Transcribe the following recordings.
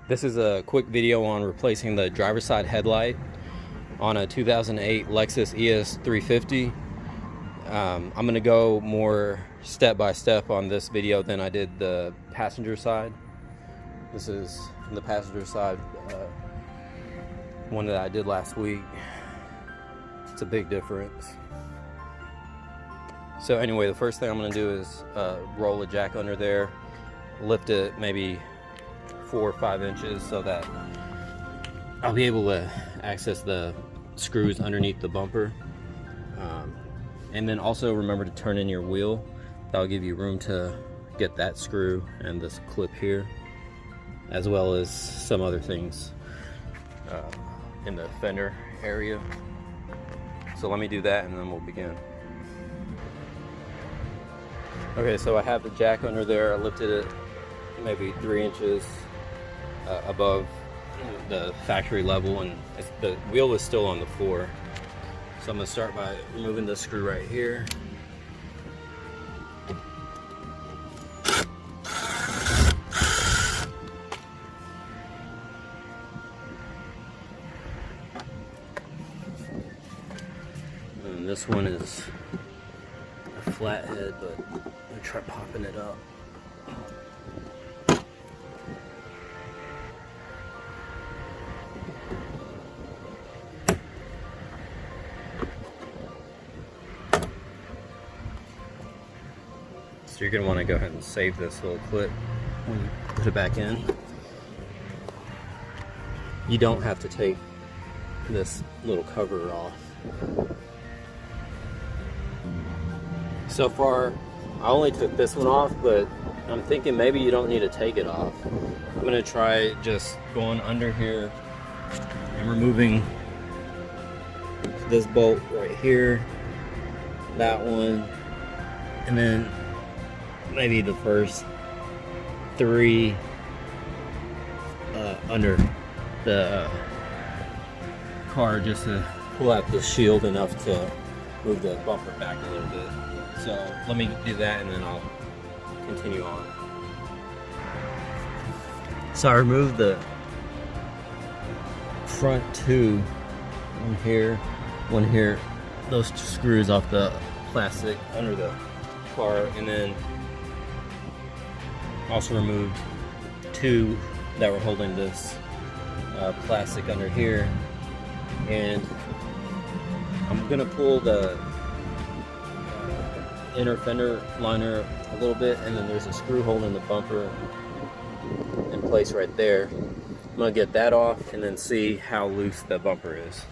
This is a quick video on replacing the driver's side headlight on a 2008 Lexus ES350. I'm going to go more step by step on this video than I did the passenger side. This is the passenger side one that I did last week. It's a big difference. So anyway, the first thing I'm going to do is roll a jack under there, lift it maybe 4 or 5 inches so that I'll be able to access the screws underneath the bumper. And then also remember to turn in your wheel. That'll give you room to get that screw and this clip here, as well as some other things in the fender area. So let me do that and then we'll begin. Okay, so I have the jack under there. I lifted it maybe 3 inches above the factory level, and the wheel is still on the floor. So I'm going to start by removing this screw right here. And this one is a flathead, but I'm going to try popping it up. So you're going to want to go ahead and save this little clip when you put it back in. You don't have to take this little cover off. So far, I only took this one off, but I'm thinking maybe you don't need to take it off. I'm going to try just going under here and removing this bolt right here, that one, and then maybe the first 3 under the car, just to pull out the shield enough to move the bumper back a little bit. So let me do that and then I'll continue on. So I removed the front 2, one here, those 2 screws off the plastic under the car, and then also removed 2 that were holding this plastic under here. And I'm gonna pull the inner fender liner a little bit, and then there's a screw holding the bumper in place right there. I'm gonna get that off and then see how loose the bumper is.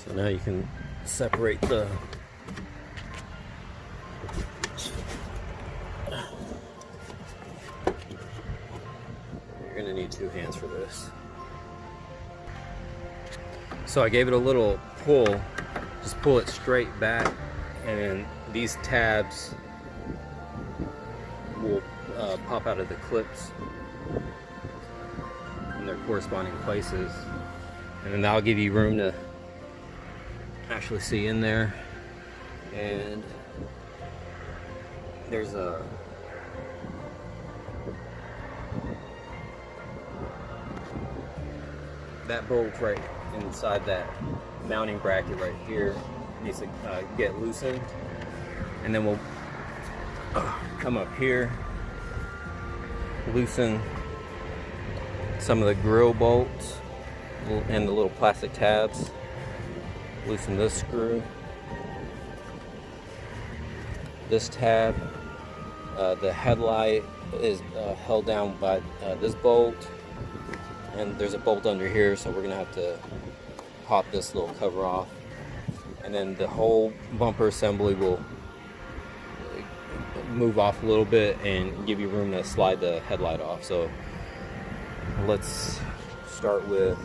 So now you can separate the you're gonna need 2 hands for this. So I gave it a little pull, just pull it straight back, and these tabs will pop out of the clips in their corresponding places, and then that'll give you room to actually see in there. And there's that bolt right inside that mounting bracket right here needs to get loosened, and then we'll come up here, loosen some of the grill bolts and the little plastic tabs. Loosen this screw, this tab. The headlight is held down by this bolt, and there's a bolt under here, so we're gonna have to pop this little cover off, and then the whole bumper assembly will move off a little bit and give you room to slide the headlight off. So let's start with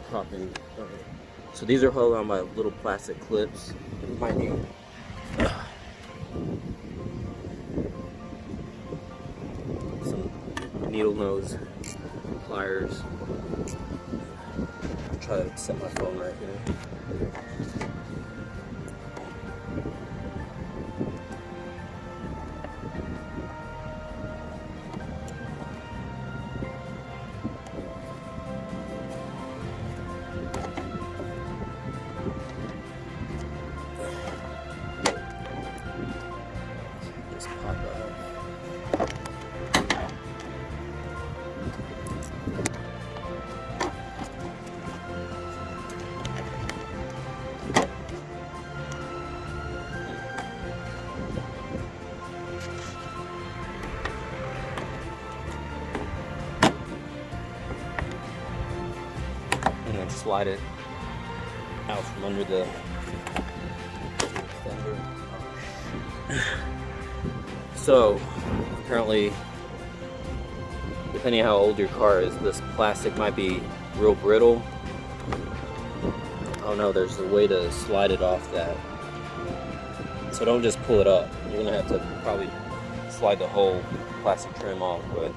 popping So these are held on by little plastic clips. You might need some needle nose pliers. I'll try to set my phone right here. Just pop that up. And then slide it out from under the fender. So apparently, depending on how old your car is, this plastic might be real brittle. Oh no, there's a way to slide it off that. So don't just pull it up. You're gonna have to probably slide the whole plastic trim off. But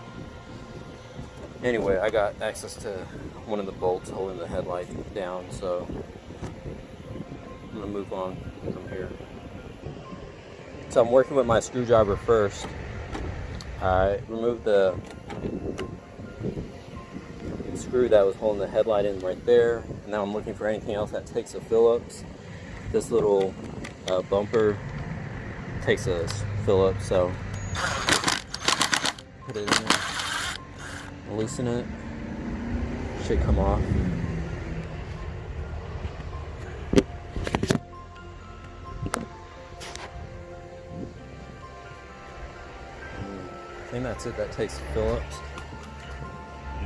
anyway, I got access to one of the bolts holding the headlight down, so I'm gonna move on from here. So I'm working with my screwdriver first. I removed the screw that was holding the headlight in right there, and now I'm looking for anything else that takes a Phillips. This little bumper takes a Phillips, so put it in there, loosen it, should come off. I think that's it, that takes Phillips.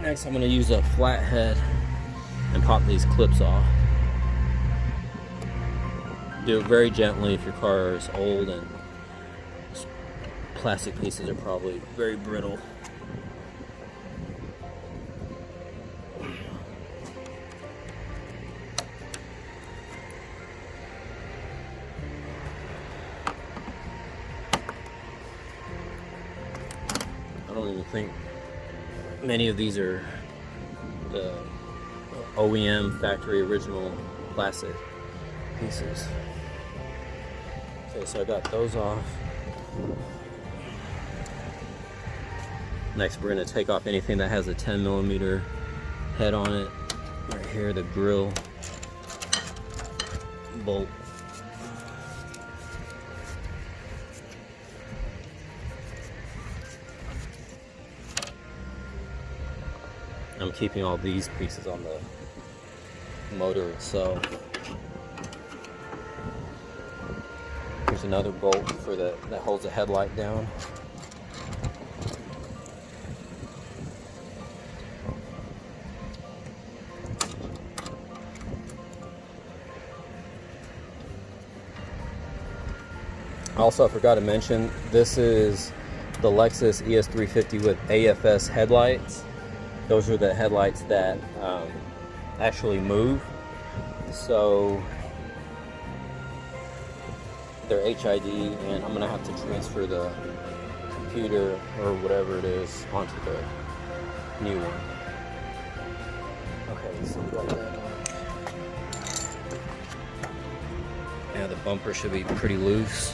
Next I'm going to use a flathead and pop these clips off. Do it very gently if your car is old and plastic pieces are probably very brittle. I don't even think many of these are the OEM factory original plastic pieces. Okay, so I got those off. Next we're going to take off anything that has a 10mm head on it. Right here, the grill bolt. I'm keeping all these pieces on the motor itself. Here's another bolt for that holds the headlight down. Also, I forgot to mention, this is the Lexus ES350 with AFS headlights. Those are the headlights that actually move. So they're HID, and I'm gonna have to transfer the computer or whatever it is onto the new one. Okay, so we got that on. Yeah, the bumper should be pretty loose.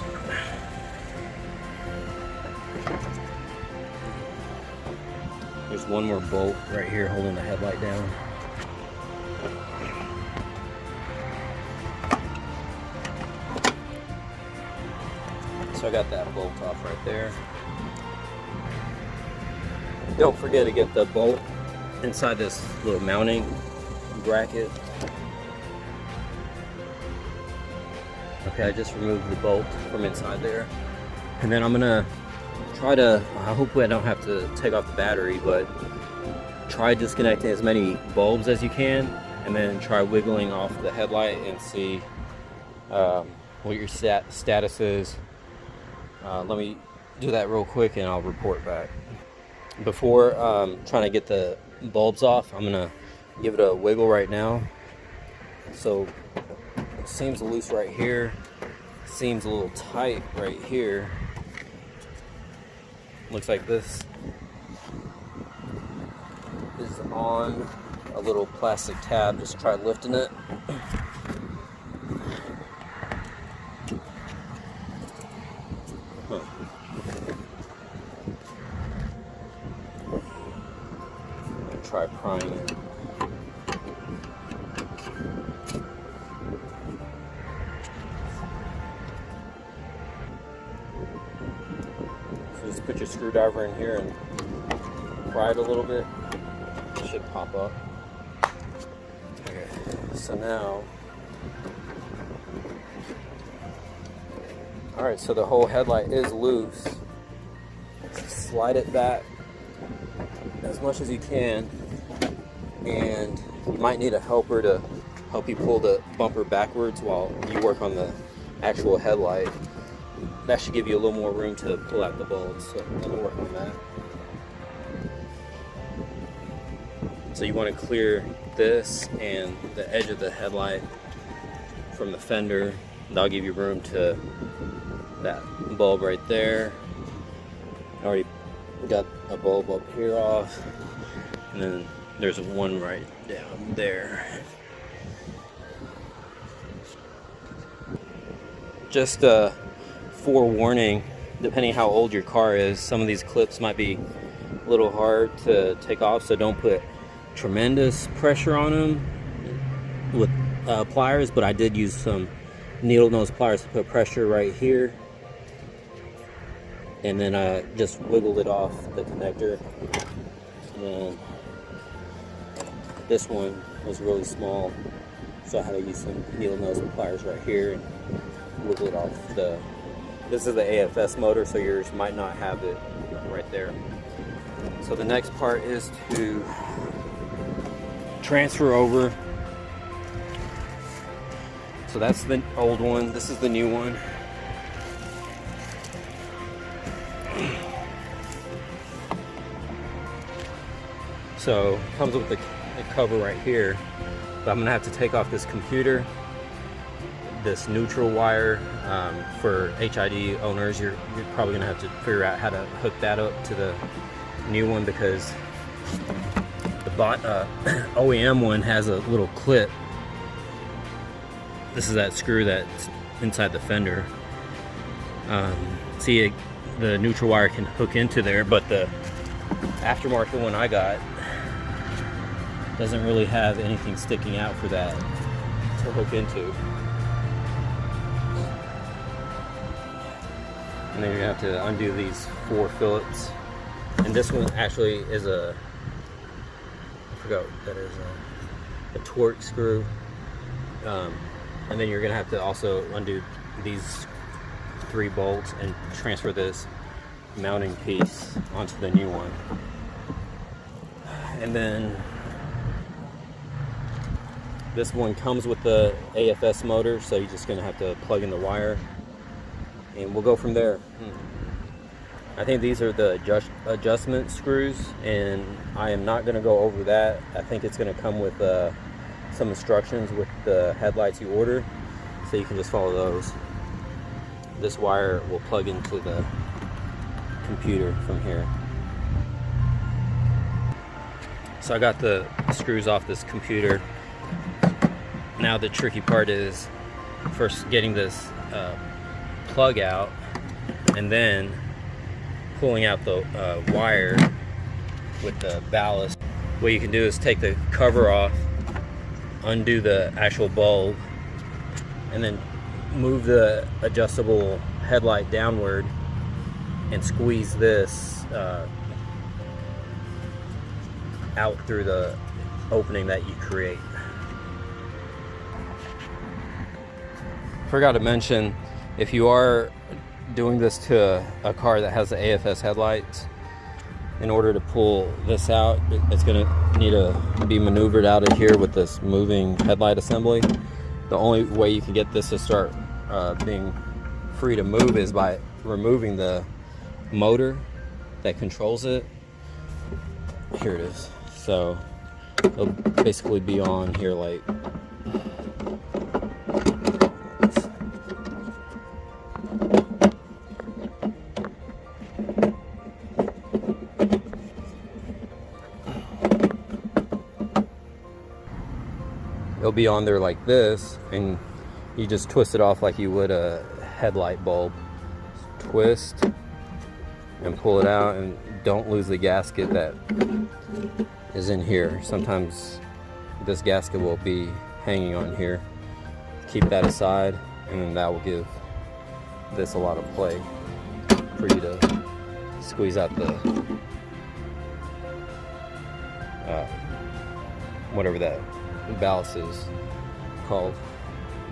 There's one more bolt right here holding the headlight down. So I got that bolt off right there. Don't forget to get the bolt inside this little mounting bracket. Okay, I just removed the bolt from inside there. And then I'm gonna try to, I hope I don't have to take off the battery, but try disconnecting as many bulbs as you can, and then try wiggling off the headlight and see what your status is. Let me do that real quick and I'll report back. Before trying to get the bulbs off, I'm gonna give it a wiggle right now So it seems loose right here, seems a little tight right here. Looks like this is on a little plastic tab. Just try lifting it. Try prying it. So just put your screwdriver in here and pry it a little bit. It should pop up. Okay, so now, alright, so the whole headlight is loose. Slide it back as much as you can, and you might need a helper to help you pull the bumper backwards while you work on the actual headlight. That should give you a little more room to pull out the bulbs, so let me work on that. So you want to clear this and the edge of the headlight from the fender. That'll give you room to that bulb right there. I already got a bulb up here off, and then there's one right down there. Just forewarning, depending how old your car is, some of these clips might be a little hard to take off, so don't put tremendous pressure on them with pliers, but I did use some needle nose pliers to put pressure right here, and then I just wiggled it off the connector. And then this one was really small, so I had to use some needle nose pliers right here and wiggle it off the. This is the AFS motor, so yours might not have it right there. So the next part is to transfer over. So that's the old one. This is the new one. So it comes with the cover right here, but I'm gonna have to take off this computer, this neutral wire. For HID owners, you're probably gonna have to figure out how to hook that up to the new one, because the OEM one has a little clip. This is that screw that's inside the fender. See, the neutral wire can hook into there, but the aftermarket one I got doesn't really have anything sticking out for that to hook into. And then you're gonna have to undo these 4 Phillips. And this one actually is I forgot what that is, a torque screw. And then you're gonna have to also undo these 3 bolts and transfer this mounting piece onto the new one. And then this one comes with the AFS motor, so you're just gonna have to plug in the wire, and we'll go from there. I think these are the adjustment screws, and I am not gonna go over that. I think it's gonna come with some instructions with the headlights you order, so you can just follow those. This wire will plug into the computer from here. So I got the screws off this computer. Now the tricky part is first getting this plug out, and then pulling out the wire with the ballast. What you can do is take the cover off, undo the actual bulb, and then move the adjustable headlight downward and squeeze this out through the opening that you create. Forgot to mention, if you are doing this to a car that has the AFS headlights, in order to pull this out, it's going to need to be maneuvered out of here with this moving headlight assembly. The only way you can get this to start being free to move is by removing the motor that controls it. Here it is. So it'll basically be on here like It'll be on there like this, and you just twist it off like you would a headlight bulb. Twist and pull it out, and don't lose the gasket that is in here. Sometimes this gasket will be hanging on here. Keep that aside, and then that will give this a lot of play for you to squeeze out the whatever that ballast is called.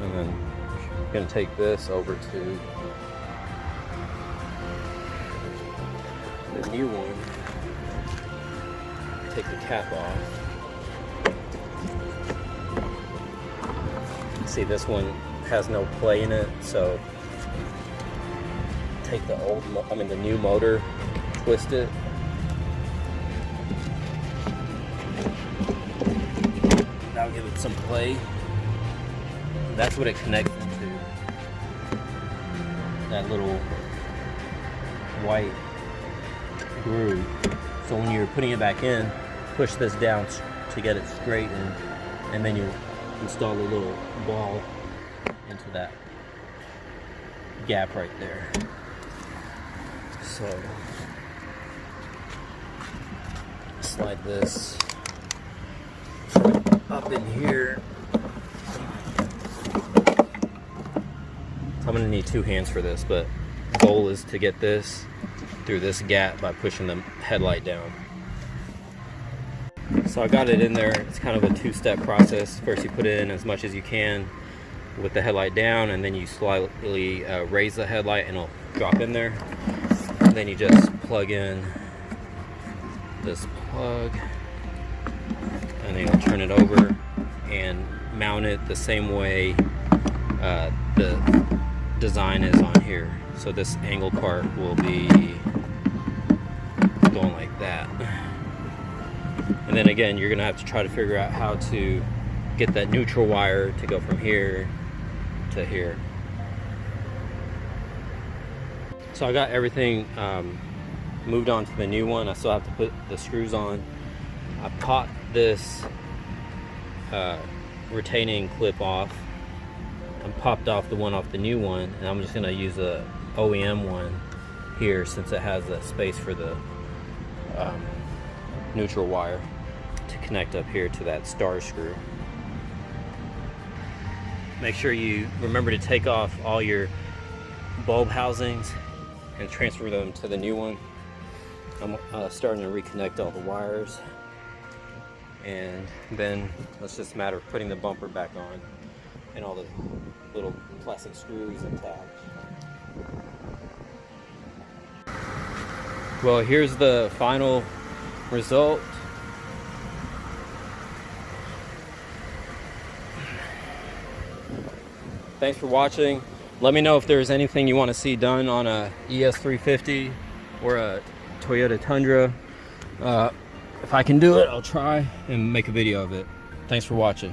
And then I'm going to take this over to the new one. Take the cap off. See, this one has no play in it, so take the the new motor, twist it. That'll give it some play. That's what it connects into. That little white groove. So when you're putting it back in, push this down to get it straight, and then you install a little ball into that gap right there. So slide this up in here. I'm gonna need 2 hands for this, but the goal is to get this through this gap by pushing the headlight down. So I got it in there. It's kind of a 2-step process. First you put in as much as you can with the headlight down, and then you slightly raise the headlight and it'll drop in there. And then you just plug in this plug, and then you'll turn it over and mount it the same way the design is on here. So this angle part will be going like that. And then again, you're gonna have to try to figure out how to get that neutral wire to go from here to here. So I got everything moved on to the new one. I still have to put the screws on. I popped this retaining clip off and popped off the one off the new one, and I'm just gonna use a OEM one here since it has that space for the neutral wire to connect up here to that star screw. Make sure you remember to take off all your bulb housings and transfer them to the new one. I'm starting to reconnect all the wires, and then it's just a matter of putting the bumper back on and all the little plastic screws and tabs. Well, here's the final result. Thanks for watching. Let me know if there's anything you want to see done on a ES350 or a Toyota Tundra. If I can do it, I'll try and make a video of it. Thanks for watching.